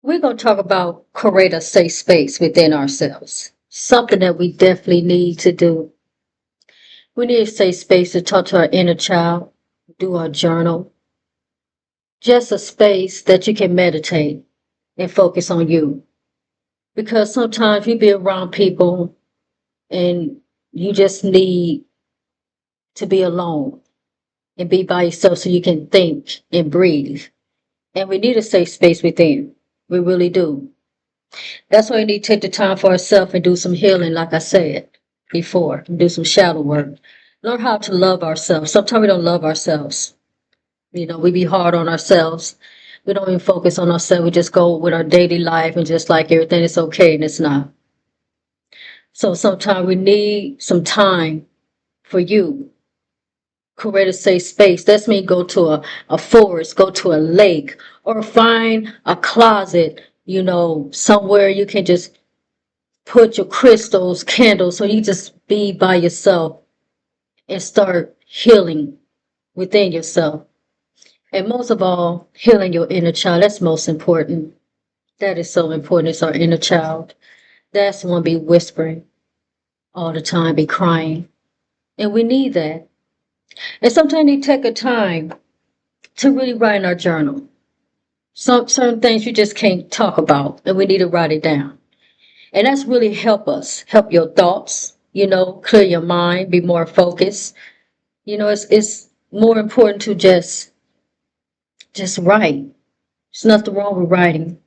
We're going to talk about create a safe space within ourselves. Something that we definitely need to do. We need a safe space to talk to our inner child, do our journal, just a space that you can meditate and focus on you. Because sometimes you be around people and you just need to be alone and be by yourself so you can think and breathe. And we need a safe space within. We really do. That's why we need to take the time for ourselves and do some healing, like I said before, and do some shadow work. Learn how to love ourselves. Sometimes we don't love ourselves. We be hard on ourselves. We don't even focus on ourselves. We just go with our daily life and just like everything is okay and it's not. So sometimes we need some time for you. Create a safe space. That's mean go to a forest, go to a lake, or find a closet, somewhere you can just put your crystals, candles, so you just be by yourself and start healing within yourself. And most of all, healing your inner child. That's most important. That is so important. It's our inner child. That's the one be whispering all the time, be crying. And we need that. And sometimes you take a time to really write in our journal. Some certain things you just can't talk about, and we need to write it down. And that's really help us, help your thoughts, clear your mind, be more focused. It's more important to just write. There's nothing wrong with writing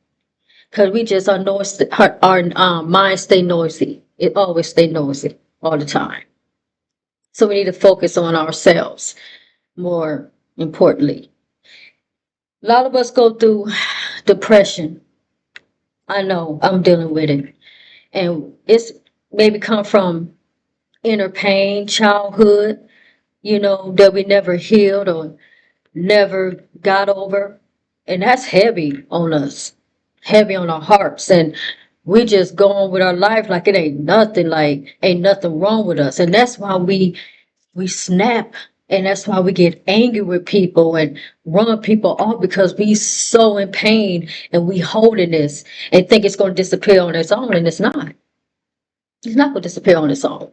because we just are noisy. Our mind stay noisy. It always stay noisy all the time. So we need to focus on ourselves more importantly. A lot of us go through depression. I know I'm dealing with it. And it's maybe come from inner pain, childhood, that we never healed or never got over. And that's heavy on us, heavy on our hearts. And we just go on with our life like it ain't nothing wrong with us. And that's why we snap. And that's why we get angry with people and run people off because we so in pain and we holding this and think it's going to disappear on its own, and it's not. It's not going to disappear on its own.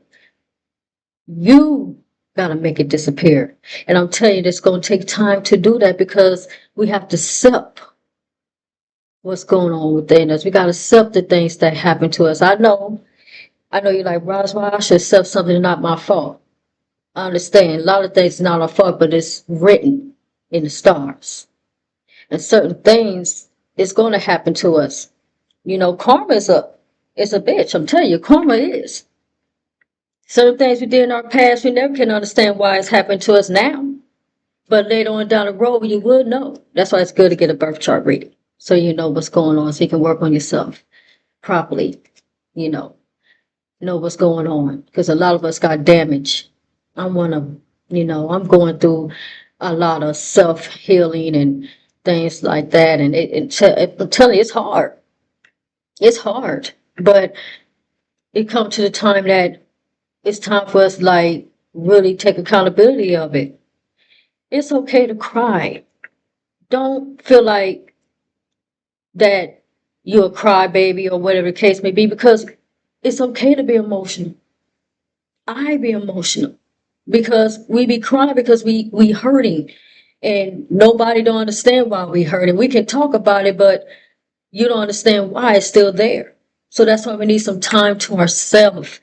You got to make it disappear. And I'm telling you, it's going to take time to do that because we have to accept what's going on within us. We got to accept the things that happen to us. I know you're like, Roswell, I should accept something not my fault. I understand. A lot of things not our fault, but it's written in the stars. And certain things is going to happen to us. Karma is a bitch. I'm telling you, karma is. Certain things we did in our past, we never can understand why it's happened to us now. But later on down the road, you will know. That's why it's good to get a birth chart reading. So you know what's going on, so you can work on yourself properly, know what's going on. Because a lot of us got damage. I'm one of them. I'm going through a lot of self-healing and things like that. And I'm telling you, it's hard. It's hard. But it comes to the time that it's time for us like really take accountability of it. It's okay to cry. Don't feel like that you're a crybaby or whatever the case may be, because it's okay to be emotional. I be emotional because we be crying because we hurting and nobody don't understand why we hurting. We can talk about it, but you don't understand why it's still there. So that's why we need some time to ourselves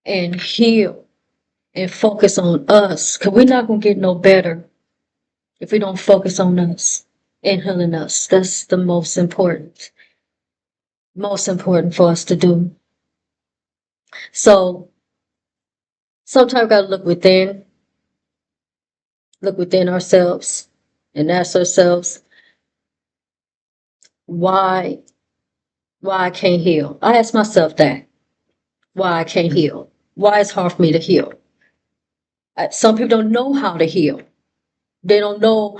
and heal and focus on us, because we're not going to get no better if we don't focus on us and healing us. That's the most important for us to do. So sometimes we got to look within ourselves and ask ourselves, why I can't heal. I ask myself that, why I can't heal, why it's hard for me to heal. Some people don't know how to heal. They don't know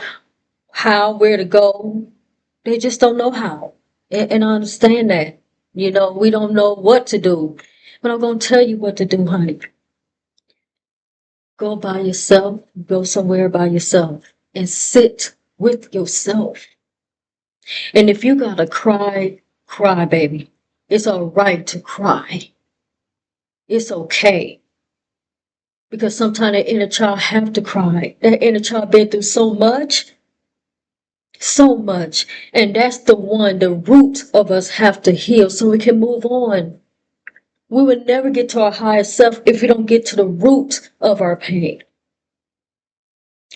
where to go. They just don't know how. And I understand that. We don't know what to do. But I'm going to tell you what to do, honey. Go by yourself. Go somewhere by yourself. And sit with yourself. And if you gotta cry, cry, baby. It's all right to cry. It's okay. Because sometimes the inner child have to cry. That inner child been through so much, so much. And that's the one, the root of us have to heal so we can move on. We will never get to our higher self if we don't get to the root of our pain.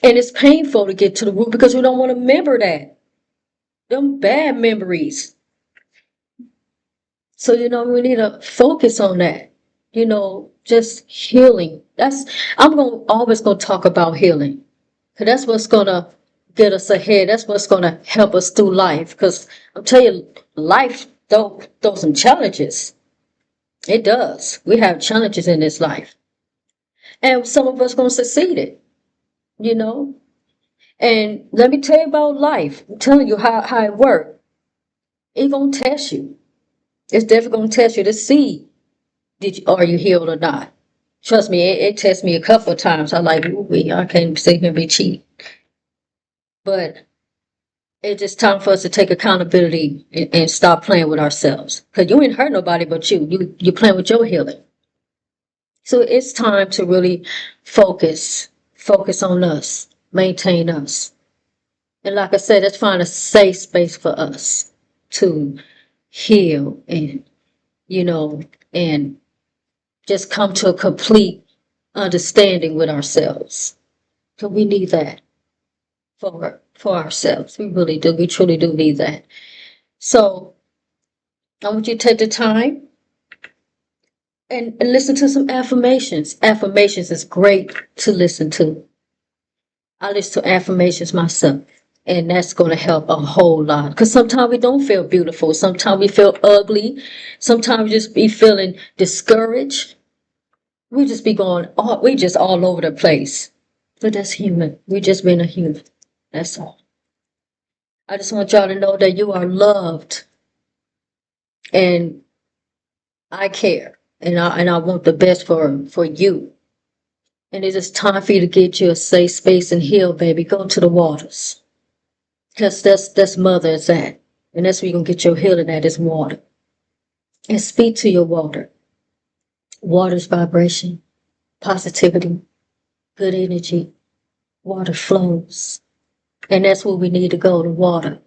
And it's painful to get to the root because we don't want to remember that. Them bad memories. So, we need to focus on that. Just healing. I'm always gonna talk about healing. Cause that's what's gonna get us ahead. That's what's gonna help us through life. Cause I'm telling you, life throws some challenges. It does. We have challenges in this life. And some of us gonna succeed it, you know? And let me tell you about life. I'm telling you how it works. It's gonna test you. It's definitely gonna test you to see are you healed or not. Trust me, it tested me a couple of times. I like, ooh, I can't sit here and be cheap. But it's just time for us to take accountability and stop playing with ourselves. Because you ain't hurt nobody but you. You're playing with your healing. So it's time to really focus on us, maintain us. And like I said, let's find a safe space for us to heal and, and just come to a complete understanding with ourselves. So we need that for ourselves. We really do. We truly do need that. So I want you to take the time and listen to some affirmations. Affirmations is great to listen to. I listen to affirmations myself, and that's going to help a whole lot. Because sometimes we don't feel beautiful. Sometimes we feel ugly. Sometimes we just be feeling discouraged. We just be we just all over the place. But that's human. We just being a human. That's all. I just want y'all to know that you are loved, and I care, and I want the best for you. And it is time for you to get you a safe space and heal, baby. Go to the waters. Because that's mother is at. And that's where you're going to get your healing at is water. And speak to your water. Water's vibration, positivity, good energy. Water flows. And that's where we need to go, to water.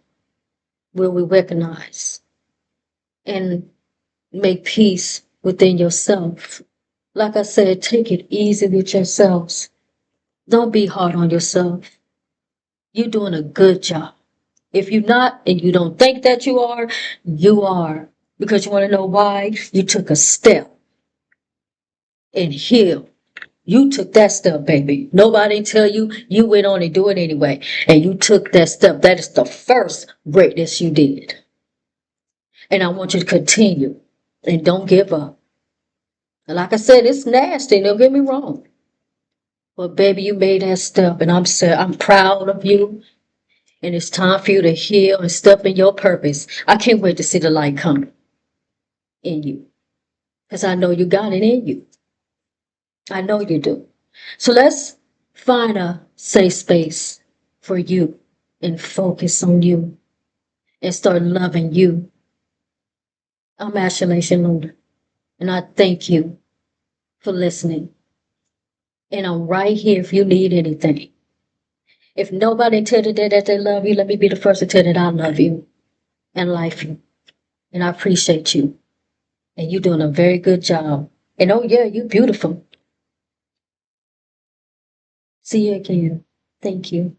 Where we recognize and make peace within yourself. Like I said, take it easy with yourselves. Don't be hard on yourself. You're doing a good job. If you're not and you don't think that you are, you are. Because you want to know why? You took a step and healed. You took that step, baby. Nobody tell you. You went on and do it anyway. And you took that step. That is the first greatness you did. And I want you to continue. And don't give up. And like I said, it's nasty. Don't get me wrong. But baby, you made that step. And I'm proud of you. And it's time for you to heal and step in your purpose. I can't wait to see the light come in you. Because I know you got it in you. I know you do. So let's find a safe space for you and focus on you and start loving you. I'm Ashley Luna, and I thank you for listening. And I'm right here if you need anything. If nobody tell you that they love you, let me be the first to tell you that I love you and like you. And I appreciate you. And you're doing a very good job. And oh yeah, you're beautiful. See you again. Thank you.